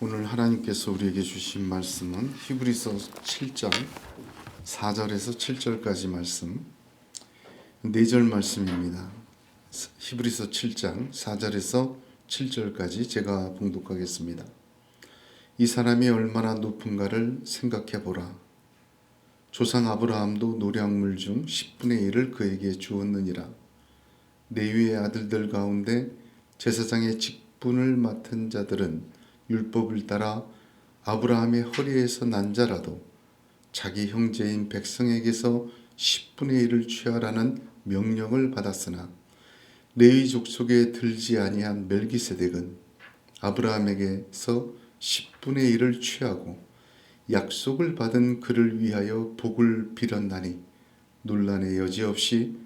오늘 하나님께서 우리에게 주신 말씀은 히브리서 7장 4절에서 7절까지 말씀, 4절 말씀입니다. 히브리서 7장 4절에서 7절까지 제가 봉독하겠습니다. 이 사람이 얼마나 높은가를 생각해 보라. 조상 아브라함도 노량물 중 10분의 1을 그에게 주었느니라. 레위의 아들들 가운데 제사장의 직분을 맡은 자들은 율법을 따라 아브라함의 허리에서 난 자라도 자기 형제인 백성에게서 10분의 1을 취하라는 명령을 받았으나 레위 족속에 들지 아니한 멜기세덱은 아브라함에게서 10분의 1을 취하고 약속을 받은 그를 위하여 복을 빌었나니 논란의 여지 없이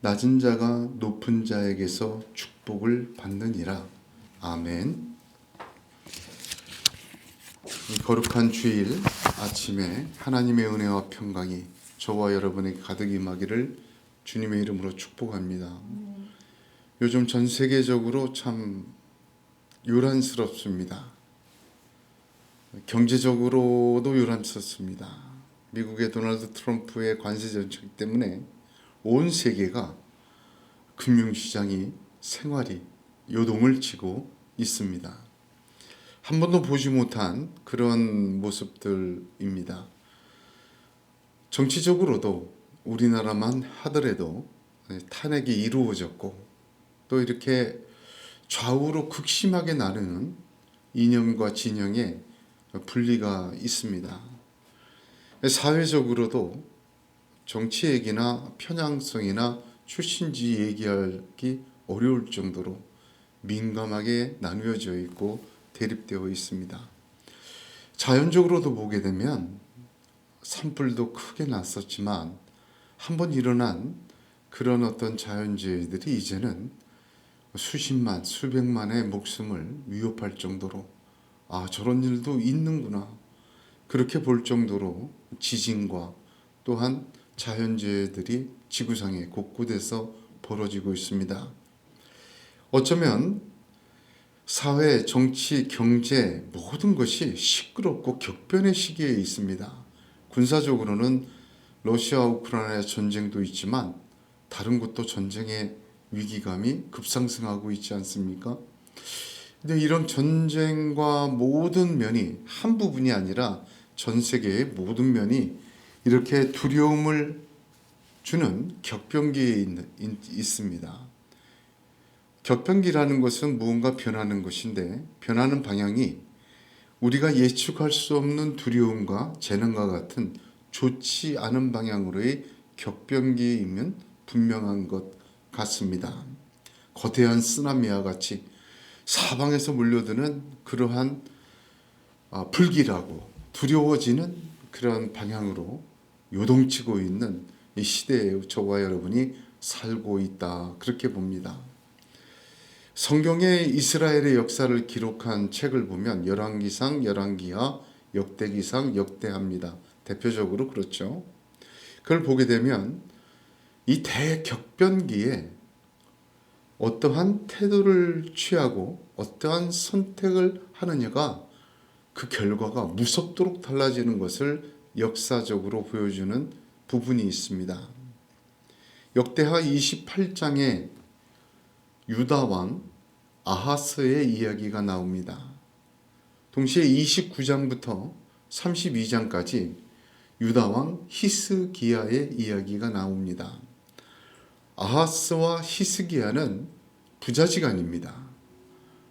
낮은 자가 높은 자에게서 축복을 받느니라. 아멘. 거룩한 주일 아침에 하나님의 은혜와 평강이 저와 여러분에게 가득 임하기를 주님의 이름으로 축복합니다. 요즘 전 세계적으로 참 요란스럽습니다. 경제적으로도 요란스럽습니다. 미국의 도널드 트럼프의 관세 정책 때문에 온 세계가 금융시장이 생활이 요동을 치고 있습니다. 한 번도 보지 못한 그런 모습들입니다. 정치적으로도 우리나라만 하더라도 탄핵이 이루어졌고 또 이렇게 좌우로 극심하게 나누는 이념과 진영의 분리가 있습니다. 사회적으로도 정치 얘기나 편향성이나 출신지 얘기하기 어려울 정도로 민감하게 나누어져 있고 대립되어 있습니다. 자연적으로도 보게 되면 산불도 크게 났었지만 한번 일어난 그런 어떤 자연재해들이 이제는 수십만, 수백만의 목숨을 위협할 정도로 저런 일도 있는구나 그렇게 볼 정도로 지진과 또한 자연재해들이 지구상의 곳곳에서 벌어지고 있습니다. 어쩌면 사회, 정치, 경제 모든 것이 시끄럽고 격변의 시기에 있습니다. 군사적으로는 러시아와 우크라이나 전쟁도 있지만 다른 곳도 전쟁의 위기감이 급상승하고 있지 않습니까? 근데 이런 전쟁과 모든 면이 한 부분이 아니라 전 세계의 모든 면이 이렇게 두려움을 주는 격변기에 있습니다. 격변기라는 것은 무언가 변하는 것인데 변하는 방향이 우리가 예측할 수 없는 두려움과 재난과 같은 좋지 않은 방향으로의 격변기이면 분명한 것 같습니다. 거대한 쓰나미와 같이 사방에서 몰려드는 그러한 불길하고 두려워지는 그런 방향으로 요동치고 있는 이 시대에 저와 여러분이 살고 있다 그렇게 봅니다. 성경에 이스라엘의 역사를 기록한 책을 보면 열왕기상, 열왕기하, 역대기상, 역대하입니다. 대표적으로 그렇죠. 그걸 보게 되면 이 대격변기에 어떠한 태도를 취하고 어떠한 선택을 하느냐가 그 결과가 무섭도록 달라지는 것을 역사적으로 보여주는 부분이 있습니다. 역대하 28장에 유다왕 아하스의 이야기가 나옵니다. 동시에 29장부터 32장까지 유다왕 히스기야의 이야기가 나옵니다. 아하스와 히스기야는 부자지간입니다.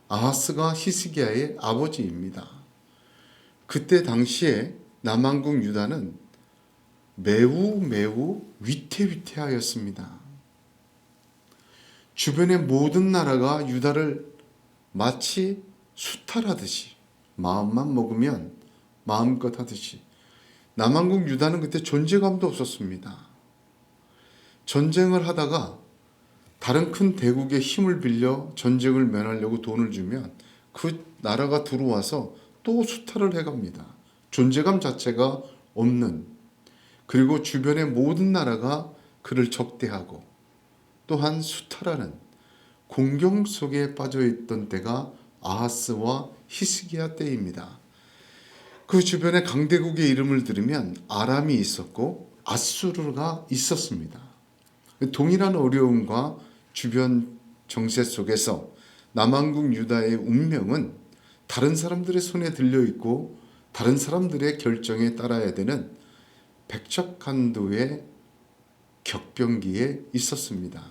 아하스가 히스기야의 아버지입니다. 그때 당시에 남왕국 유다는 매우 위태위태하였습니다. 주변의 모든 나라가 유다를 마치 수탈하듯이 마음만 먹으면 마음껏 하듯이 남왕국 유다는 그때 존재감도 없었습니다. 전쟁을 하다가 다른 큰 대국의 힘을 빌려 전쟁을 면하려고 돈을 주면 그 나라가 들어와서 또 수탈을 해갑니다. 존재감 자체가 없는, 그리고 주변의 모든 나라가 그를 적대하고 또한 수탈하는 공경 속에 빠져있던 때가 아하스와 히스기야 때입니다. 그 주변에 강대국의 이름을 들으면 아람이 있었고 아수르가 있었습니다. 동일한 어려움과 주변 정세 속에서 남왕국 유다의 운명은 다른 사람들의 손에 들려 있고 다른 사람들의 결정에 따라야 되는 백척간도의 격변기에 있었습니다.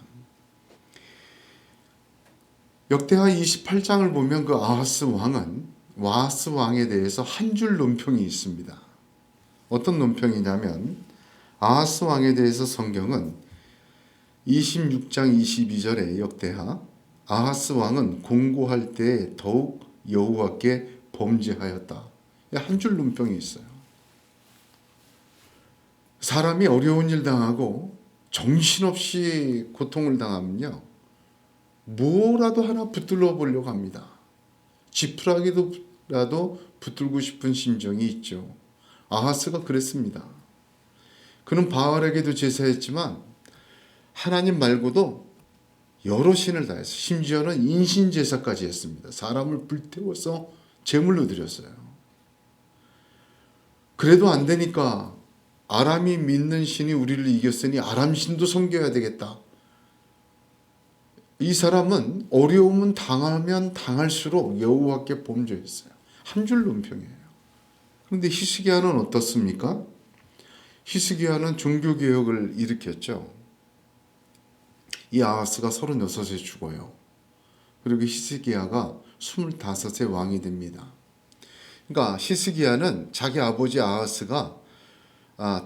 역대하 28장을 보면 그 아하스 왕에 대해서 한 줄 논평이 있습니다. 어떤 논평이냐면 아하스 왕에 대해서 성경은 26장 22절에 역대하 아하스 왕은 공고할 때 더욱 여호와께 범죄하였다. 한 줄 논평이 있어요. 사람이 어려운 일 당하고 정신없이 고통을 당하면요, 뭐라도 하나 붙들러 보려고 합니다. 지푸라기라도 붙들고 싶은 심정이 있죠. 아하스가 그랬습니다. 그는 바알에게도 제사했지만 하나님 말고도 여러 신을 다해서 심지어는 인신 제사까지 했습니다. 사람을 불태워서 제물로 드렸어요. 그래도 안 되니까 아람이 믿는 신이 우리를 이겼으니 아람 신도 섬겨야 되겠다. 이 사람은 어려움은 당하면 당할수록 여호와께 범죄했어요. 한 줄 논평이에요. 그런데 히스기야는 어떻습니까? 히스기야는 종교개혁을 일으켰죠. 이 아하스가 36에 죽어요. 그리고 히스기야가 25세 왕이 됩니다. 그러니까 히스기야는 자기 아버지 아하스가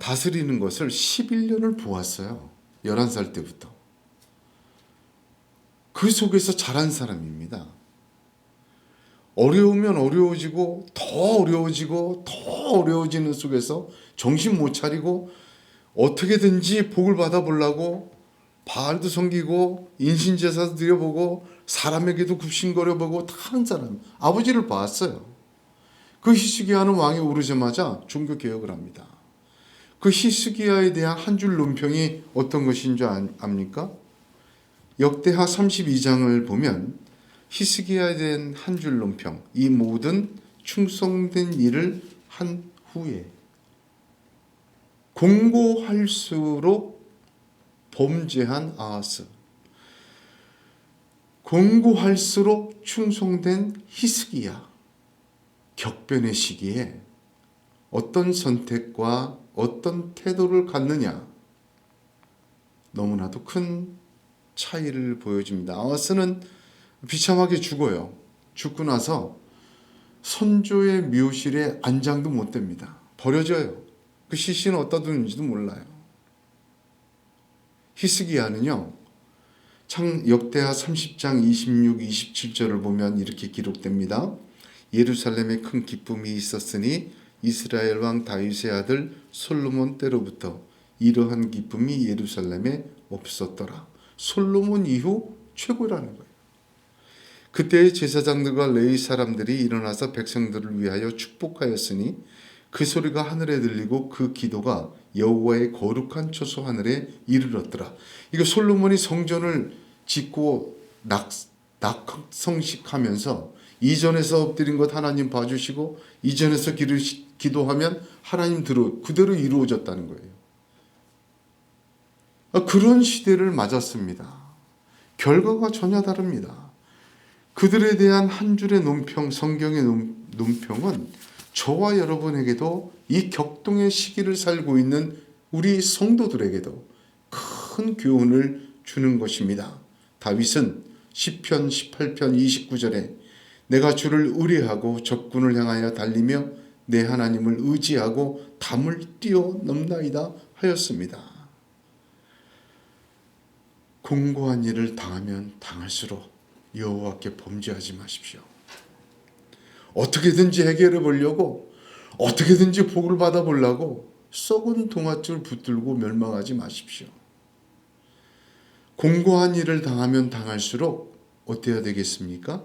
다스리는 것을 11년을 보았어요. 11살 때부터. 그 속에서 자란 사람입니다. 어려우면 어려워지고 더 어려워지고 더 어려워지는 속에서 정신 못 차리고 어떻게든지 복을 받아보려고 바알도 섬기고 인신제사도 드려보고 사람에게도 굽신거려보고 다 하는 사람. 아버지를 봤어요. 그 히스기야는 왕에 오르자마자 종교개혁을 합니다. 그 히스기야에 대한 한 줄 논평이 어떤 것인 줄 압니까? 역대하 32장을 보면 히스기야에 대한 한 줄 논평, 이 모든 충성된 일을 한 후에 공고할수록 범죄한 아하스, 공고할수록 충성된 히스기야, 격변의 시기에 어떤 선택과 어떤 태도를 갖느냐, 너무나도 큰 차이를 보여줍니다. 아하스는 비참하게 죽어요. 죽고 나서 선조의 묘실에 안장도 못 됩니다. 버려져요. 그 시신은 어디다 두는지도 몰라요. 히스기야는요, 역대하 30장 26, 27절을 보면 이렇게 기록됩니다. 예루살렘에 큰 기쁨이 있었으니 이스라엘 왕 다윗의 아들 솔로몬 때로부터 이러한 기쁨이 예루살렘에 없었더라. 솔로몬 이후 최고라는 거예요. 그때의 제사장들과 레위 사람들이 일어나서 백성들을 위하여 축복하였으니 그 소리가 하늘에 들리고 그 기도가 여호와의 거룩한 처소 하늘에 이르렀더라. 이거 솔로몬이 성전을 짓고 낙성식하면서 이전에서 엎드린 것 하나님 봐주시고 이전에서 기도하면 하나님 그대로 이루어졌다는 거예요. 그런 시대를 맞았습니다. 결과가 전혀 다릅니다. 그들에 대한 한 줄의 논평, 성경의 논평은 저와 여러분에게도 이 격동의 시기를 살고 있는 우리 성도들에게도 큰 교훈을 주는 것입니다. 다윗은 시편 18편 29절에 내가 주를 의뢰하고 적군을 향하여 달리며 내 하나님을 의지하고 담을 뛰어넘나이다 하였습니다. 공고한 일을 당하면 당할수록 여호와께 범죄하지 마십시오. 어떻게든지 해결해 보려고, 어떻게든지 복을 받아보려고 썩은 동아줄 붙들고 멸망하지 마십시오. 공고한 일을 당하면 당할수록 어때야 되겠습니까?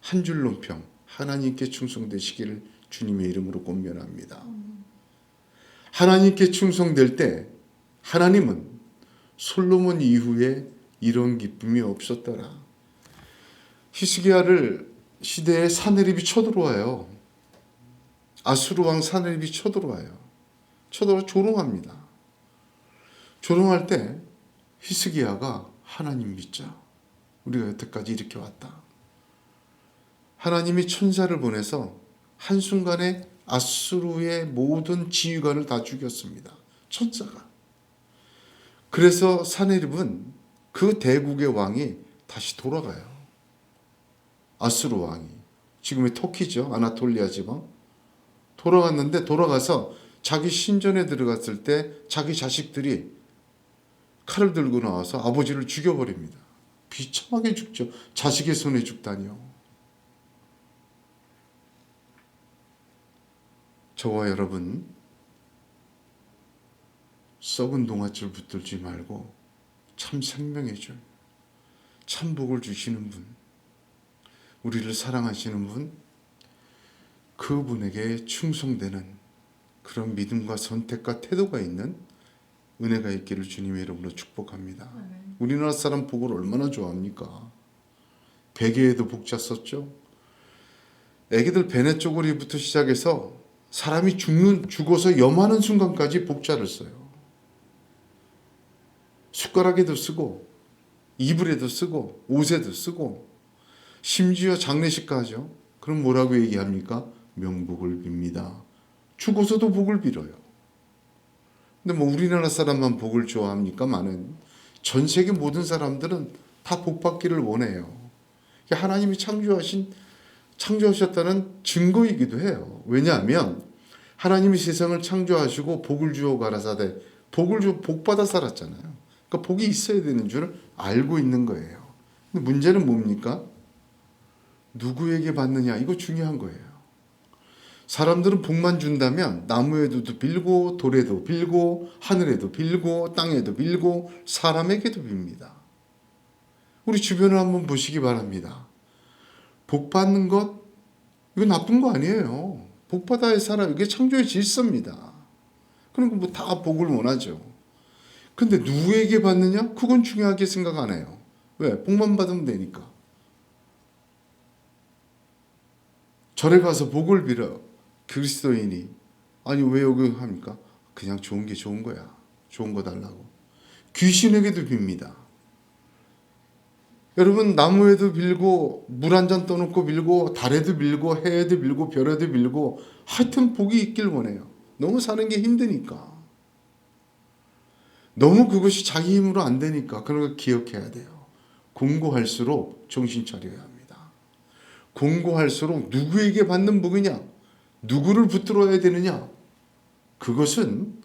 한 줄 논평, 하나님께 충성되시기를 주님의 이름으로 권면합니다. 하나님께 충성될 때 하나님은 솔로몬 이후에 이런 기쁨이 없었더라. 히스기야를 시대에 사내립이 쳐들어와요. 아수르 왕 사내립이 쳐들어와요. 쳐들어 조롱합니다. 조롱할 때 히스기야가 하나님 믿자. 우리가 여태까지 이렇게 왔다. 하나님이 천사를 보내서 한순간에 아수르의 모든 지휘관을 다 죽였습니다. 천사가. 그래서 사네립은 그 대국의 왕이 다시 돌아가요. 아수르 왕이. 지금의 터키죠. 아나톨리아 지방. 돌아갔는데 돌아가서 자기 신전에 들어갔을 때 자기 자식들이 칼을 들고 나와서 아버지를 죽여버립니다. 비참하게 죽죠. 자식의 손에 죽다니요. 저와 여러분, 썩은 동아줄 붙들지 말고 참 생명의 줄, 참 복을 주시는 분, 우리를 사랑하시는 분, 그분에게 충성되는 그런 믿음과 선택과 태도가 있는 은혜가 있기를 주님의 이름으로 축복합니다. 우리나라 사람 복을 얼마나 좋아합니까? 베개에도 복 잤었죠. 애기들 베네 쪼그리부터 시작해서 사람이 죽어서 염하는 순간까지 복자를 써요. 숟가락에도 쓰고 이불에도 쓰고 옷에도 쓰고 심지어 장례식 가죠. 그럼 뭐라고 얘기합니까? 명복을 빕니다. 죽어서도 복을 빌어요. 근데 뭐 우리나라 사람만 복을 좋아합니까? 많은 전 세계 모든 사람들은 다 복받기를 원해요. 하나님이 창조하셨다는 증거이기도 해요. 왜냐하면 하나님이 세상을 창조하시고 복을 주어 가라사대 복 받아 살았잖아요. 그러니까 복이 있어야 되는 줄 알고 있는 거예요. 근데 문제는 뭡니까? 누구에게 받느냐, 이거 중요한 거예요. 사람들은 복만 준다면 나무에도 빌고 돌에도 빌고 하늘에도 빌고 땅에도 빌고 사람에게도 빕니다. 우리 주변을 한번 보시기 바랍니다. 복 받는 것, 이거 나쁜 거 아니에요. 복 받아야 살아요. 이게 창조의 질서입니다. 그러니까 뭐 다 복을 원하죠. 근데 누구에게 받느냐? 그건 중요하게 생각 안 해요. 왜? 복만 받으면 되니까. 절에 가서 복을 빌어. 그리스도인이. 아니 왜 여기 합니까? 그냥 좋은 게 좋은 거야. 좋은 거 달라고. 귀신에게도 빕니다. 여러분 나무에도 빌고 물 한 잔 떠놓고 빌고 달에도 빌고 해에도 빌고 별에도 빌고 하여튼 복이 있길 원해요. 너무 사는 게 힘드니까. 너무 그것이 자기 힘으로 안 되니까. 그런 거 기억해야 돼요. 공고할수록 정신 차려야 합니다. 공고할수록 누구에게 받는 복이냐? 누구를 붙들어야 되느냐? 그것은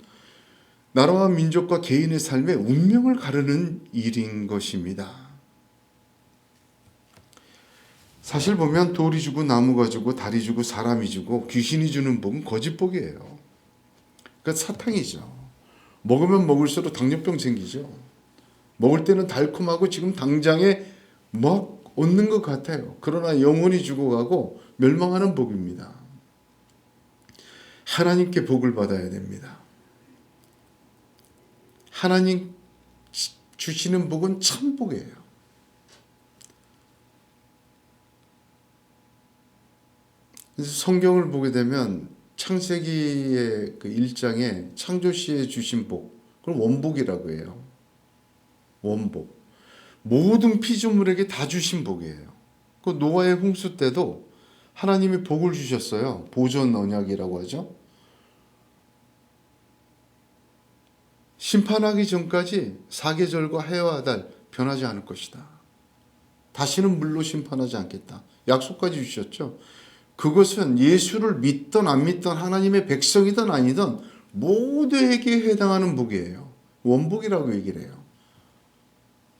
나라와 민족과 개인의 삶의 운명을 가르는 일인 것입니다. 사실 보면 돌이 주고 나무가 주고 달이 주고 사람이 주고 귀신이 주는 복은 거짓복이에요. 그러니까 사탕이죠. 먹으면 먹을수록 당뇨병 생기죠. 먹을 때는 달콤하고 지금 당장에 막 얻는 것 같아요. 그러나 영원히 죽어가고 멸망하는 복입니다. 하나님께 복을 받아야 됩니다. 하나님 주시는 복은 참 복이에요. 그래서 성경을 보게 되면 창세기의 그 1장에 창조시에 주신 복, 그걸 원복이라고 해요. 원복. 모든 피조물에게 다 주신 복이에요. 그 노아의 홍수 때도 하나님이 복을 주셨어요. 보존 언약이라고 하죠. 심판하기 전까지 사계절과 해와 달 변하지 않을 것이다. 다시는 물로 심판하지 않겠다. 약속까지 주셨죠. 그것은 예수를 믿던 안 믿던 하나님의 백성이든 아니든 모두에게 해당하는 복이에요. 원복이라고 얘기를 해요.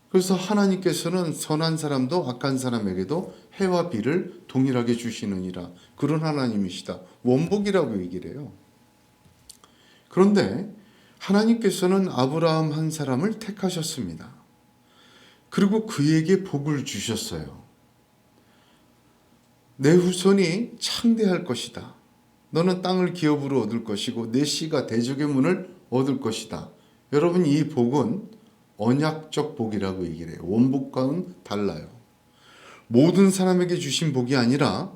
그래서 하나님께서는 선한 사람도 악한 사람에게도 해와 비를 동일하게 주시느니라. 그런 하나님이시다. 원복이라고 얘기를 해요. 그런데 하나님께서는 아브라함 한 사람을 택하셨습니다. 그리고 그에게 복을 주셨어요. 내 후손이 창대할 것이다. 너는 땅을 기업으로 얻을 것이고 내 씨가 대적의 문을 얻을 것이다. 여러분, 이 복은 언약적 복이라고 얘기를 해요. 원복과는 달라요. 모든 사람에게 주신 복이 아니라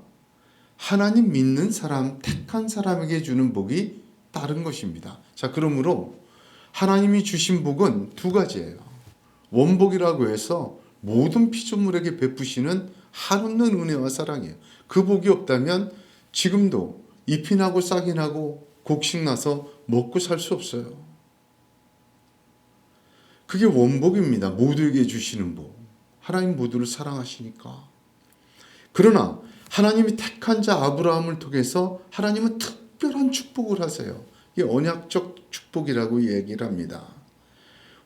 하나님 믿는 사람, 택한 사람에게 주는 복이 다른 것입니다. 자, 그러므로 하나님이 주신 복은 두 가지예요. 원복이라고 해서 모든 피조물에게 베푸시는 한없는 은혜와 사랑이에요. 그 복이 없다면 지금도 잎이 나고 싹이 나고 곡식 나서 먹고 살 수 없어요. 그게 원복입니다. 모두에게 주시는 복. 하나님 모두를 사랑하시니까. 그러나 하나님이 택한 자 아브라함을 통해서 하나님은 특별한 축복을 하세요. 이게 언약적 축복이라고 얘기를 합니다.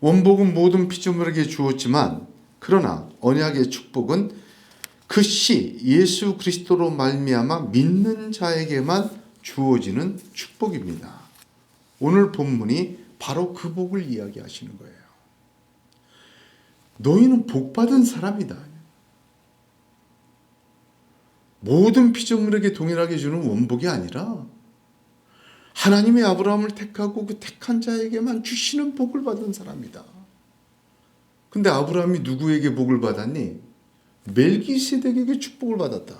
원복은 모든 피조물에게 주었지만 그러나 언약의 축복은 그 씨 예수 그리스도로 말미암아 믿는 자에게만 주어지는 축복입니다. 오늘 본문이 바로 그 복을 이야기하시는 거예요. 너희는 복받은 사람이다. 모든 피조물에게 동일하게 주는 원복이 아니라 하나님의 아브라함을 택하고 그 택한 자에게만 주시는 복을 받은 사람이다. 근데 아브라함이 누구에게 복을 받았니? 멜기세덱에게 축복을 받았다.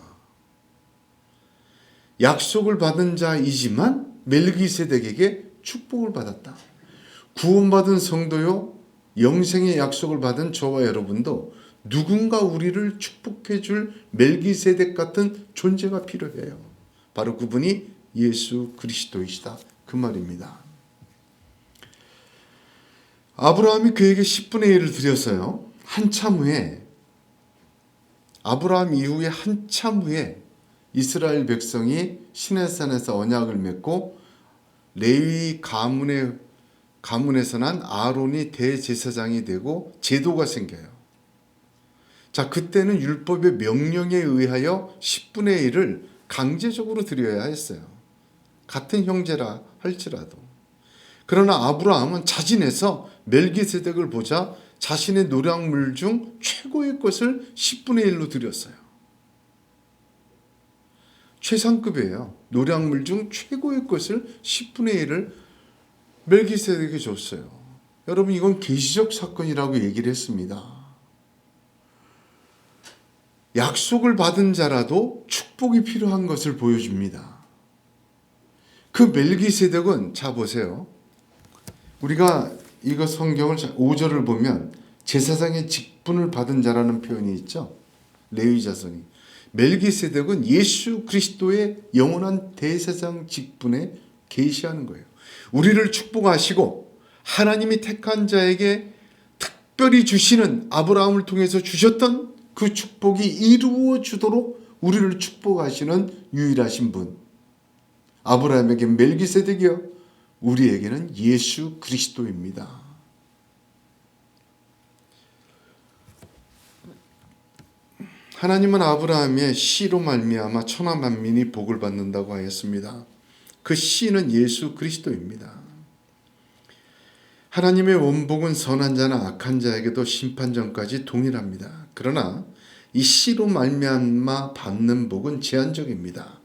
약속을 받은 자이지만 멜기세덱에게 축복을 받았다. 구원받은 성도요, 영생의 약속을 받은 저와 여러분도 누군가 우리를 축복해 줄 멜기세덱 같은 존재가 필요해요. 바로 그분이 예수 그리스도이시다. 그 말입니다. 아브라함이 그에게 10분의 1을 드렸어요. 한참 후에, 아브라함 이후에 한참 후에 이스라엘 백성이 시내산에서 언약을 맺고 레위 가문에서 난 아론이 대제사장이 되고 제도가 생겨요. 자, 그때는 율법의 명령에 의하여 10분의 1을 강제적으로 드려야 했어요. 같은 형제라 할지라도. 그러나 아브라함은 자진해서 멜기세덱을 보자 자신의 노량물 중 최고의 것을 10분의 1로 드렸어요. 최상급이에요. 노량물 중 최고의 것을 10분의 1을 멜기세덱에게 줬어요. 여러분, 이건 계시적 사건이라고 얘기를 했습니다. 약속을 받은 자라도 축복이 필요한 것을 보여줍니다. 그 멜기세덱은, 자 보세요. 우리가 이거 성경을 5절을 보면 제사장의 직분을 받은 자라는 표현이 있죠. 레위 자손이. 멜기세덱은 예수 그리스도의 영원한 대제사장 직분에 계시하는 거예요. 우리를 축복하시고 하나님이 택한 자에게 특별히 주시는 아브라함을 통해서 주셨던 그 축복이 이루어지도록 우리를 축복하시는 유일하신 분. 아브라함에게 멜기세덱이요, 우리에게는 예수 그리스도입니다. 하나님은 아브라함의 씨로 말미암아 천하 만민이 복을 받는다고 하였습니다. 그 씨는 예수 그리스도입니다. 하나님의 원복은 선한 자나 악한 자에게도 심판전까지 동일합니다. 그러나 이 씨로 말미암아 받는 복은 제한적입니다.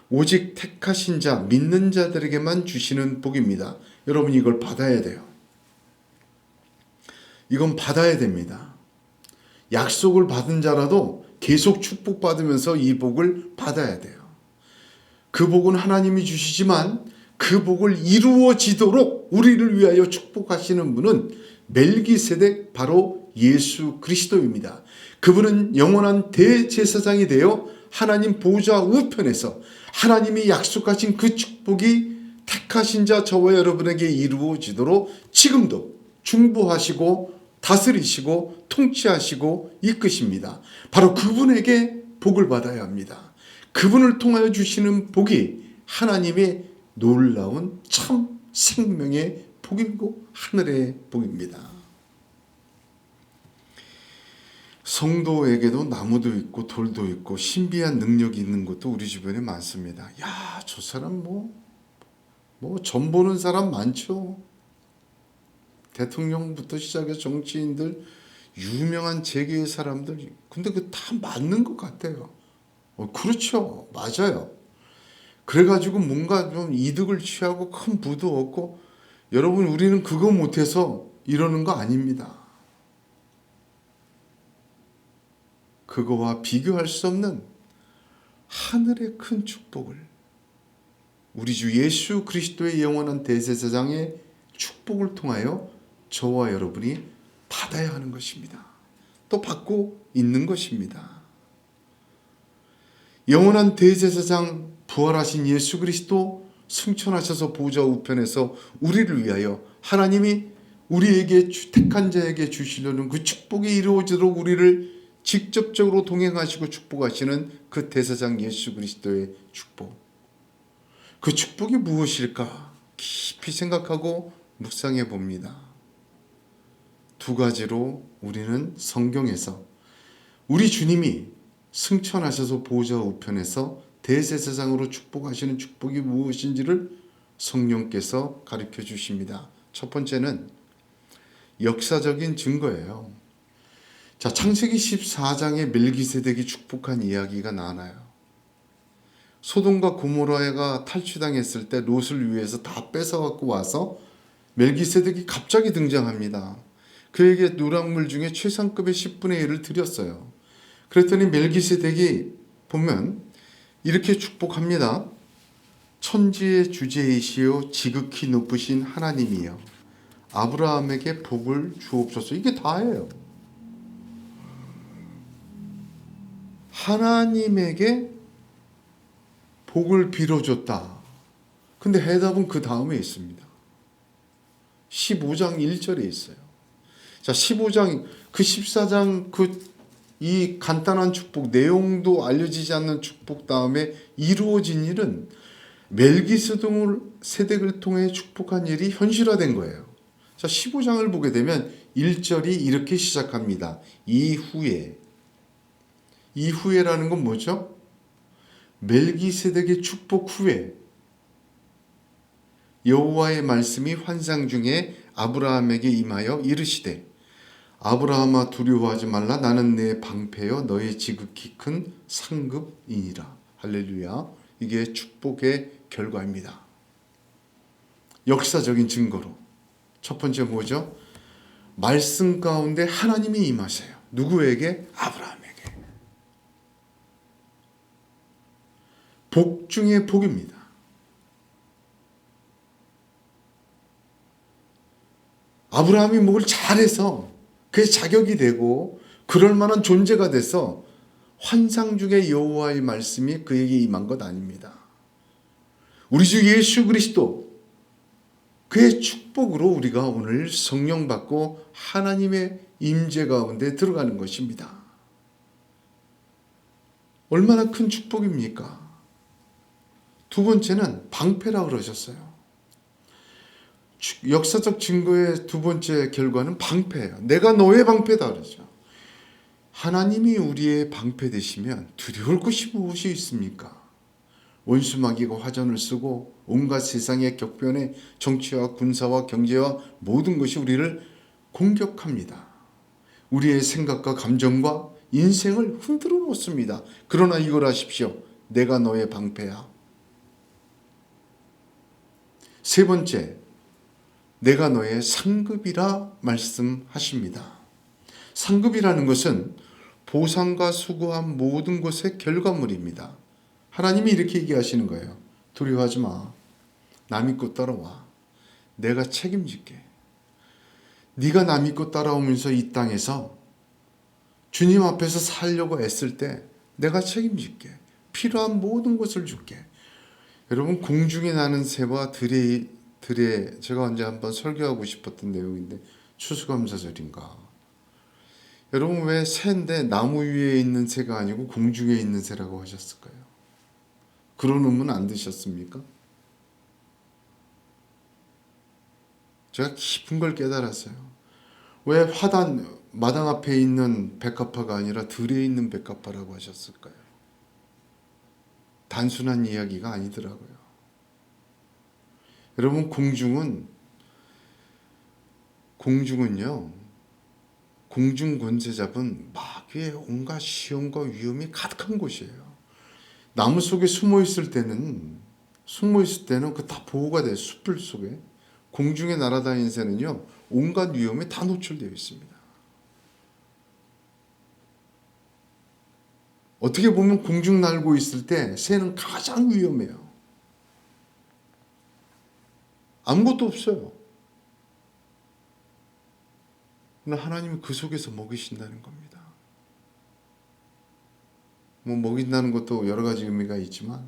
오직 택하신 자, 믿는 자들에게만 주시는 복입니다. 여러분, 이걸 받아야 돼요. 이건 받아야 됩니다. 약속을 받은 자라도 계속 축복받으면서 이 복을 받아야 돼요. 그 복은 하나님이 주시지만 그 복을 이루어지도록 우리를 위하여 축복하시는 분은 멜기세덱, 바로 예수 그리스도입니다. 그분은 영원한 대제사장이 되어 하나님 보좌 우편에서 하나님이 약속하신 그 축복이 택하신 자 저와 여러분에게 이루어지도록 지금도 중보하시고 다스리시고 통치하시고 이끄십니다. 바로 그분에게 복을 받아야 합니다. 그분을 통하여 주시는 복이 하나님의 놀라운 참 생명의 복이고 하늘의 복입니다. 성도에게도 나무도 있고 돌도 있고 신비한 능력이 있는 것도 우리 주변에 많습니다. 야, 저 사람 점 보는 사람 많죠. 대통령부터 시작해서 정치인들, 유명한 재계의 사람들, 근데 그 다 맞는 것 같아요. 그렇죠. 맞아요. 그래가지고 뭔가 좀 이득을 취하고 큰 부도 얻고, 여러분, 우리는 그거 못해서 이러는 거 아닙니다. 그거와 비교할 수 없는 하늘의 큰 축복을 우리 주 예수 그리스도의 영원한 대제사장의 축복을 통하여 저와 여러분이 받아야 하는 것입니다. 또 받고 있는 것입니다. 영원한 대제사장 부활하신 예수 그리스도 승천하셔서 보좌 우편에서 우리를 위하여 하나님이 우리에게 택한 자에게 주시려는 그 축복이 이루어지도록 우리를 직접적으로 동행하시고 축복하시는 그 대제사장 예수 그리스도의 축복. 그 축복이 무엇일까? 깊이 생각하고 묵상해 봅니다. 두 가지로 우리는 성경에서 우리 주님이 승천하셔서 보좌 우편에서 대제사장으로 축복하시는 축복이 무엇인지를 성령께서 가르쳐 주십니다. 첫 번째는 역사적인 증거예요. 자, 창세기 14장에 멜기세덱이 축복한 이야기가 나와요. 소돔과 고모라가 탈취당했을 때 롯을 위해서 다 뺏어갖고 와서 멜기세덱이 갑자기 등장합니다. 그에게 노랑물 중에 최상급의 10분의 1을 드렸어요. 그랬더니 멜기세덱이 보면 이렇게 축복합니다. 천지의 주제이시요 지극히 높으신 하나님이여 아브라함에게 복을 주옵소서. 이게 다예요. 하나님에게 복을 빌어줬다. 근데 해답은 그 다음에 있습니다. 15장 1절에 있어요. 자, 15장 그 14장 이 간단한 축복, 내용도 알려지지 않는 축복 다음에 이루어진 일은 멜기세덱을 통해 축복한 일이 현실화된 거예요. 자, 15장을 보게 되면 1절이 이렇게 시작합니다. 이후에라는 건 뭐죠? 멜기세덱의 축복 후에 여호와의 말씀이 환상 중에 아브라함에게 임하여 이르시되 아브라함아 두려워하지 말라 나는 내 방패여 너의 지극히 큰 상급이니라. 할렐루야. 이게 축복의 결과입니다. 역사적인 증거로 첫 번째 뭐죠? 말씀 가운데 하나님이 임하세요. 누구에게? 아브라함에게. 복 중에 복입니다. 아브라함이 뭘 잘해서 그게 자격이 되고 그럴 만한 존재가 돼서 환상 중에 여호와의 말씀이 그에게 임한 것 아닙니다. 우리 주 예수 그리스도 그의 축복으로 우리가 오늘 성령 받고 하나님의 임재 가운데 들어가는 것입니다. 얼마나 큰 축복입니까? 두 번째는 방패라고 그러셨어요. 역사적 증거의 두 번째 결과는 방패예요. 내가 너의 방패다 그러죠. 하나님이 우리의 방패 되시면 두려울 것이 무엇이 있습니까? 원수 마귀가 화전을 쓰고 온갖 세상의 격변에 정치와 군사와 경제와 모든 것이 우리를 공격합니다. 우리의 생각과 감정과 인생을 흔들어 놓습니다. 그러나 이걸 아십시오. 내가 너의 방패야. 세 번째, 내가 너의 상급이라 말씀하십니다. 상급이라는 것은 보상과 수고한 모든 것의 결과물입니다. 하나님이 이렇게 얘기하시는 거예요. 두려워하지 마. 나 믿고 따라와. 내가 책임질게. 네가 나 믿고 따라오면서 이 땅에서 주님 앞에서 살려고 애쓸 때 내가 책임질게. 필요한 모든 것을 줄게. 여러분, 공중에 나는 새와 들에 제가 언제 한번 설교하고 싶었던 내용인데 추수감사절인가. 여러분, 왜 새인데 나무 위에 있는 새가 아니고 공중에 있는 새라고 하셨을까요? 그런 의문 안 드셨습니까? 제가 깊은 걸 깨달았어요. 왜 마당 앞에 있는 백합화가 아니라 들에 있는 백합화라고 하셨을까요? 단순한 이야기가 아니더라고요. 여러분, 공중은요, 공중 권세 잡은 마귀의 온갖 시험과 위험이 가득한 곳이에요. 나무 속에 숨어 있을 때는 그 다 보호가 돼요. 숲을 속에. 공중에 날아다니는 새는요, 온갖 위험에 다 노출되어 있습니다. 어떻게 보면 공중 날고 있을 때 새는 가장 위험해요. 아무것도 없어요. 그러나 하나님이 그 속에서 먹이신다는 겁니다. 먹인다는 것도 여러 가지 의미가 있지만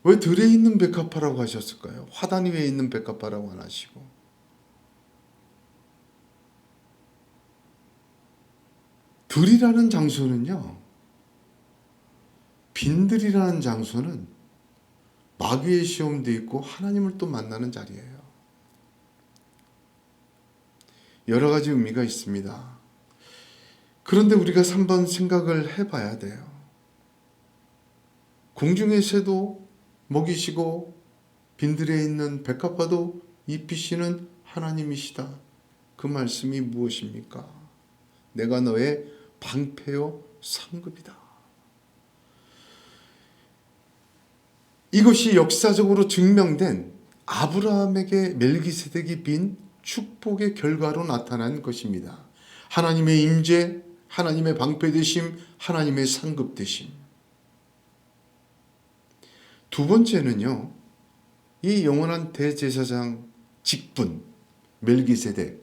왜 들에 있는 백합화라고 하셨을까요? 화단 위에 있는 백합화라고 안 하시고. 들이라는 장소는요, 빈들이라는 장소는 마귀의 시험도 있고 하나님을 또 만나는 자리예요. 여러 가지 의미가 있습니다. 그런데 우리가 한번 생각을 해봐야 돼요. 공중의 새도 먹이시고 빈들에 있는 백합화도 입히시는 하나님이시다. 그 말씀이 무엇입니까? 내가 너의 방패요 상급이다. 이것이 역사적으로 증명된 아브라함에게 멜기세덱이 빈 축복의 결과로 나타난 것입니다. 하나님의 임재, 하나님의 방패 되심, 하나님의 상급 되심. 두 번째는요, 이 영원한 대제사장 직분 멜기세덱,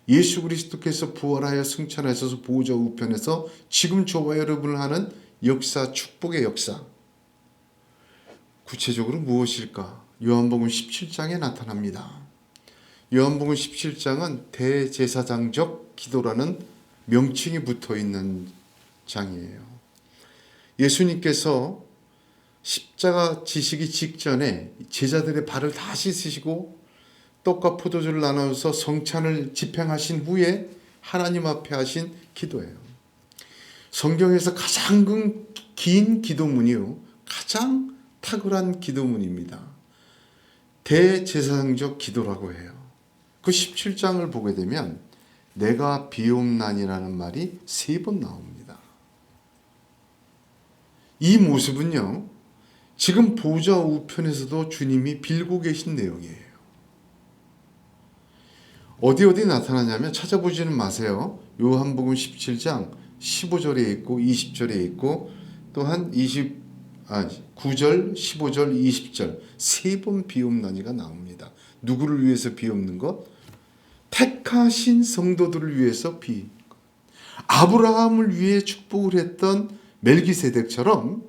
예수 그리스도께서 부활하여 승천하셔서 보호자 우편에서 지금 저와 여러분을 하는 역사, 축복의 역사. 구체적으로 무엇일까? 요한복음 17장에 나타납니다. 요한복음 17장은 대제사장적 기도라는 명칭이 붙어 있는 장이에요. 예수님께서 십자가 지시기 직전에 제자들의 발을 다 씻으시고 떡과 포도주를 나눠서 성찬을 집행하신 후에 하나님 앞에 하신 기도예요. 성경에서 가장 긴 기도문이요, 가장 탁월한 기도문입니다. 대제사장적 기도라고 해요. 그 17장을 보게 되면 내가 비옵나니라는 말이 3번 나옵니다. 이 모습은요, 지금 보좌 우편에서도 주님이 빌고 계신 내용이에요. 어디 나타나냐면 찾아보지는 마세요. 요한복음 17장 15절에 있고 20절에 있고 또한 9절, 15절, 20절 3번 비옵나니가 나옵니다. 누구를 위해서 비옵는 것? 택하신 성도들을 위해서 아브라함을 위해 축복을 했던 멜기세덱처럼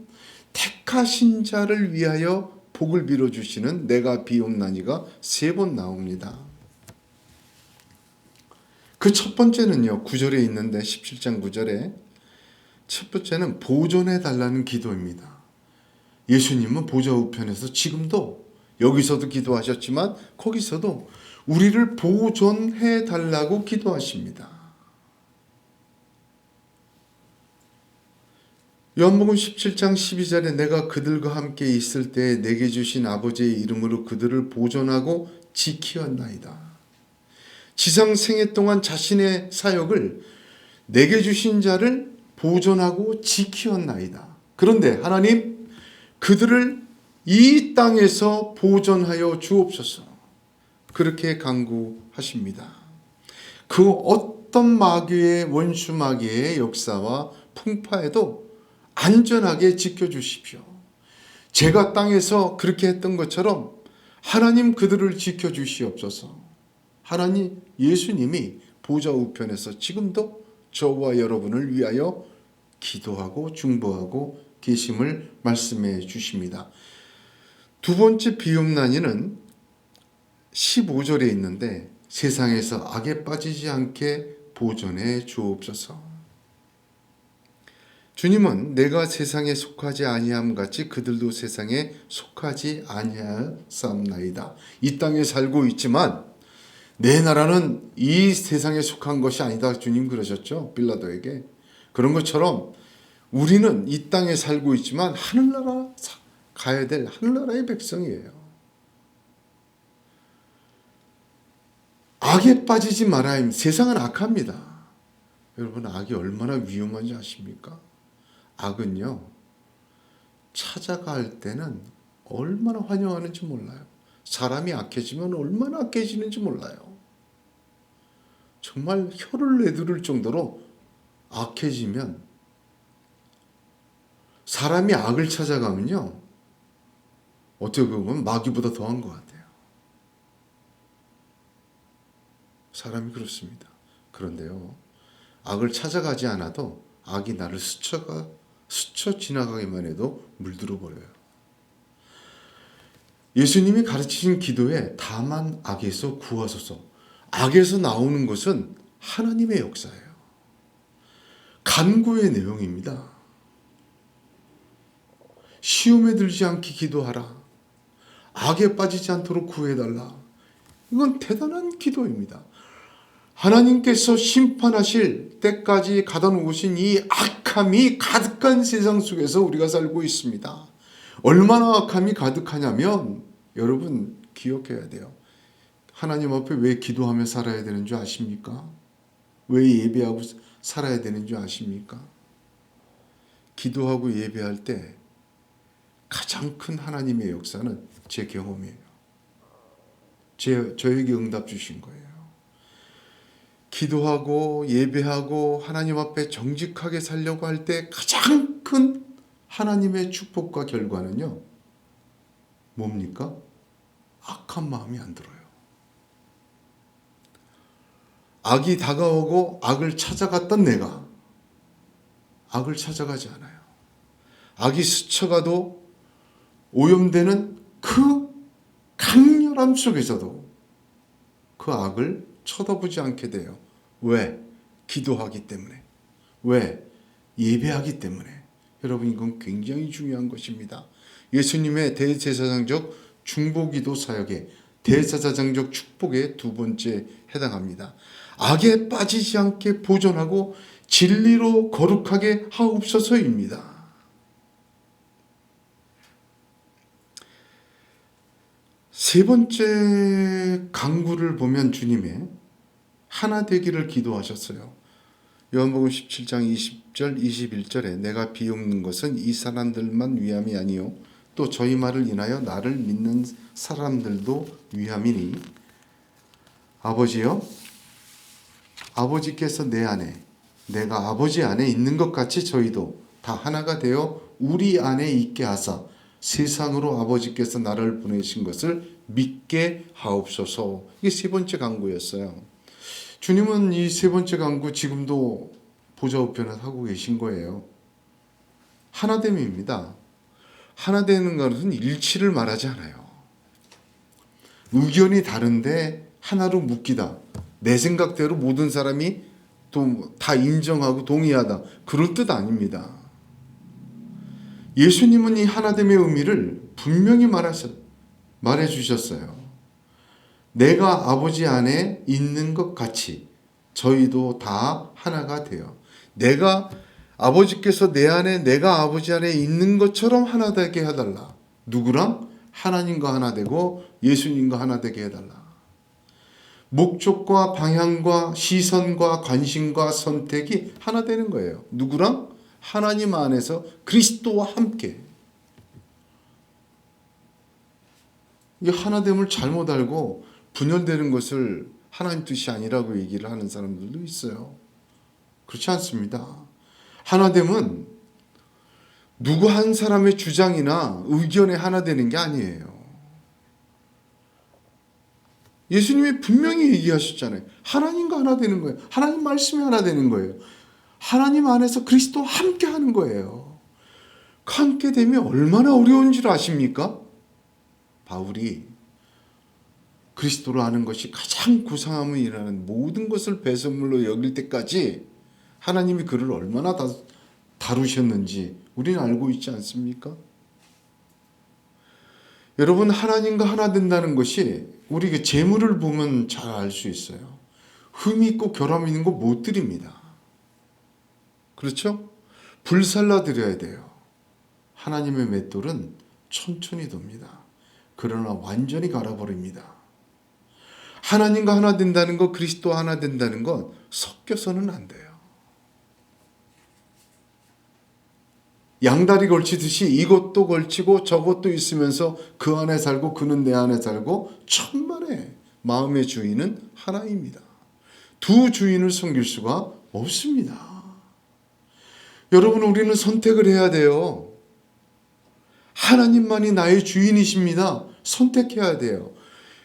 택하신 자를 위하여 복을 빌어주시는 내가 비옵나니가 3번 나옵니다. 그 첫 번째는요, 9절에 있는데 17장 9절에 첫 번째는 보존해 달라는 기도입니다. 예수님은 보좌 우편에서 지금도 여기서도 기도하셨지만 거기서도 우리를 보존해 달라고 기도하십니다. 요한복음 17장 12절에 내가 그들과 함께 있을 때 내게 주신 아버지의 이름으로 그들을 보존하고 지키었나이다. 지상 생애 동안 자신의 사역을 내게 주신 자를 보존하고 지키었나이다. 그런데 하나님, 그들을 이 땅에서 보존하여 주옵소서. 그렇게 간구하십니다. 그 어떤 마귀의, 원수 마귀의 역사와 풍파에도 안전하게 지켜주십시오. 제가 땅에서 그렇게 했던 것처럼 하나님 그들을 지켜주시옵소서. 하나님, 예수님이 보좌 우편에서 지금도 저와 여러분을 위하여 기도하고 중보하고 계심을 말씀해 주십니다. 두 번째 비옵나니는 15절에 있는데 세상에서 악에 빠지지 않게 보존해 주옵소서. 주님은 내가 세상에 속하지 아니함 같이 그들도 세상에 속하지 아니하사옵나이다. 이 땅에 살고 있지만 내 나라는 이 세상에 속한 것이 아니다. 주님 그러셨죠, 빌라도에게. 그런 것처럼 우리는 이 땅에 살고 있지만 하늘나라 가야 될 하늘나라의 백성이에요. 악에 빠지지 말아야 합니다. 세상은 악합니다. 여러분, 악이 얼마나 위험한지 아십니까? 악은요, 찾아갈 때는 얼마나 환영하는지 몰라요. 사람이 악해지면 얼마나 악해지는지 몰라요. 정말 혀를 내두를 정도로 악해지면 사람이 악을 찾아가면요, 어떻게 보면 마귀보다 더한 것 같아요. 사람이 그렇습니다. 그런데요, 악을 찾아가지 않아도 악이 나를 스쳐 지나가기만 해도 물들어 버려요. 예수님이 가르치신 기도에 다만 악에서 구하소서. 악에서 나오는 것은 하나님의 역사예요. 간구의 내용입니다. 시험에 들지 않게 기도하라. 악에 빠지지 않도록 구해달라. 이건 대단한 기도입니다. 하나님께서 심판하실 때까지 가다 놓으신 이 악함이 가득한 세상 속에서 우리가 살고 있습니다. 얼마나 악함이 가득하냐면, 여러분 기억해야 돼요. 하나님 앞에 왜 기도하며 살아야 되는 줄 아십니까? 왜 예배하고 살아야 되는 줄 아십니까? 기도하고 예배할 때 가장 큰 하나님의 역사는 제 경험이에요. 저에게 응답 주신 거예요. 기도하고 예배하고 하나님 앞에 정직하게 살려고 할 때 가장 큰 하나님의 축복과 결과는요, 뭡니까? 악한 마음이 안 들어요. 악이 다가오고 악을 찾아갔던 내가 악을 찾아가지 않아요. 악이 스쳐가도 오염되는 그 강렬함 속에서도 그 악을 쳐다보지 않게 돼요. 왜? 기도하기 때문에. 왜? 예배하기 때문에. 여러분, 이건 굉장히 중요한 것입니다. 예수님의 대제사장적 중보기도 사역에 대제사장적 축복의 두 번째 해당합니다. 악에 빠지지 않게 보존하고 진리로 거룩하게 하옵소서입니다. 세 번째 간구를 보면 주님의 하나 되기를 기도하셨어요. 요한복음 17장 20절 21절에 내가 비웃는 것은 이 사람들만 위함이 아니요 또 저희 말을 인하여 나를 믿는 사람들도 위함이니 아버지여 아버지께서 내 안에 내가 아버지 안에 있는 것 같이 저희도 다 하나가 되어 우리 안에 있게 하사 세상으로 아버지께서 나를 보내신 것을 믿게 하옵소서. 이게 세 번째 간구였어요. 주님은 이 세 번째 간구 지금도 보좌우편을 하고 계신 거예요. 하나됨입니다. 하나 되는 것은 일치를 말하지 않아요. 의견이 다른데 하나로 묶이다. 내 생각대로 모든 사람이 또 다 인정하고 동의하다. 그럴 뜻 아닙니다. 예수님은 이 하나됨의 의미를 분명히 말해 주셨어요. 내가 아버지 안에 있는 것 같이 저희도 다 하나가 되어 내가 아버지께서 내 안에 내가 아버지 안에 있는 것처럼 하나 되게 해달라. 누구랑? 하나님과 하나 되고 예수님과 하나 되게 해달라. 목적과 방향과 시선과 관심과 선택이 하나 되는 거예요. 누구랑? 하나님 안에서 그리스도와 함께. 이 하나됨을 잘못 알고 분열되는 것을 하나님 뜻이 아니라고 얘기를 하는 사람들도 있어요. 그렇지 않습니다. 하나됨은 누구 한 사람의 주장이나 의견에 하나 되는 게 아니에요. 예수님이 분명히 얘기하셨잖아요. 하나님과 하나 되는 거예요. 하나님 말씀이 하나 되는 거예요. 하나님 안에서 그리스도와 함께 하는 거예요. 함께 되면 얼마나 어려운 줄 아십니까? 바울이 그리스도를 아는 것이 가장 고상함을 일하는 모든 것을 배설물로 여길 때까지 하나님이 그를 얼마나 다루셨는지 우리는 알고 있지 않습니까? 여러분, 하나님과 하나 된다는 것이 우리 그 재물을 보면 잘 알 수 있어요. 흠이 있고 결함이 있는 거 못 드립니다. 그렇죠? 불살라 드려야 돼요. 하나님의 맷돌은 천천히 돕니다. 그러나 완전히 갈아버립니다. 하나님과 하나 된다는 것, 그리스도와 하나 된다는 것 섞여서는 안 돼요. 양다리 걸치듯이 이것도 걸치고 저것도 있으면서 그 안에 살고 그는 내 안에 살고 천만의 마음의 주인은 하나입니다. 두 주인을 섬길 수가 없습니다. 여러분, 우리는 선택을 해야 돼요. 하나님만이 나의 주인이십니다. 선택해야 돼요.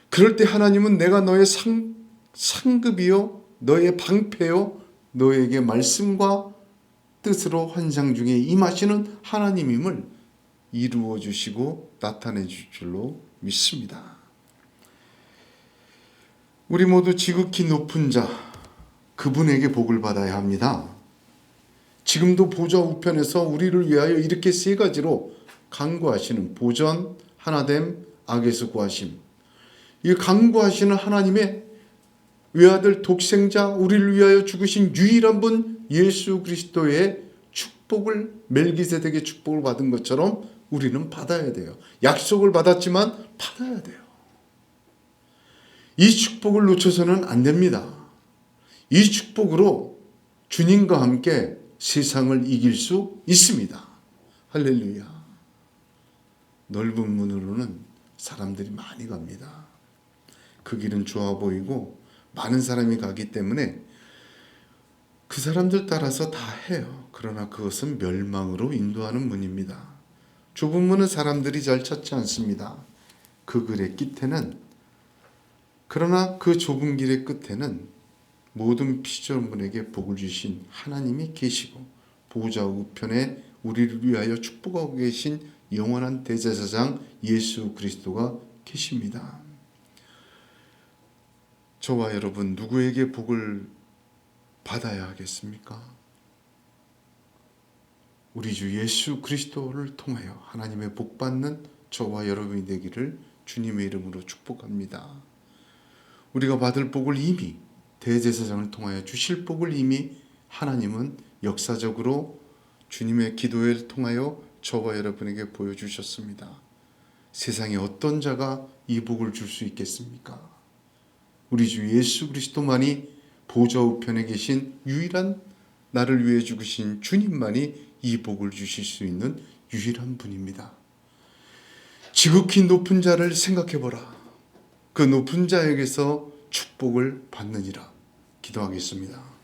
그럴 때 하나님은 내가 너의 상급이요 너의 방패요 너에게 말씀과 뜻으로 환상 중에 임하시는 하나님임을 이루어 주시고 나타내 줄 줄로 믿습니다. 우리 모두 지극히 높은 자 그분에게 복을 받아야 합니다. 지금도 보좌 우편에서 우리를 위하여 이렇게 세 가지로 간구하시는 보전, 하나됨, 악에서 구하심. 이 간구하시는 하나님의 외아들 독생자 우리를 위하여 죽으신 유일한 분 예수 그리스도의 축복을 멜기세덱의 축복을 받은 것처럼 우리는 받아야 돼요. 약속을 받았지만 받아야 돼요. 이 축복을 놓쳐서는 안 됩니다. 이 축복으로 주님과 함께 세상을 이길 수 있습니다. 할렐루야. 넓은 문으로는 사람들이 많이 갑니다. 그 길은 좋아 보이고 많은 사람이 가기 때문에 그 사람들 따라서 다 해요. 그러나 그것은 멸망으로 인도하는 문입니다. 좁은 문은 사람들이 잘 찾지 않습니다. 그 길의 끝에는 그러나 그 좁은 길의 끝에는 모든 피조물에게 복을 주신 하나님이 계시고 보좌 우편에 우리를 위하여 축복하고 계신 영원한 대제사장 예수 그리스도가 계십니다. 저와 여러분 누구에게 복을 받아야 하겠습니까? 우리 주 예수 그리스도를 통하여 하나님의 복 받는 저와 여러분이 되기를 주님의 이름으로 축복합니다. 우리가 받을 복을 이미 대제사장을 통하여 주실 복을 이미 하나님은 역사적으로 주님의 기도를 통하여 저와 여러분에게 보여주셨습니다. 세상에 어떤 자가 이 복을 줄 수 있겠습니까? 우리 주 예수 그리스도만이 보좌 우편에 계신 유일한 나를 위해 죽으신 주님만이 이 복을 주실 수 있는 유일한 분입니다. 지극히 높은 자를 생각해보라. 그 높은 자에게서 축복을 받느니라. 기도하겠습니다.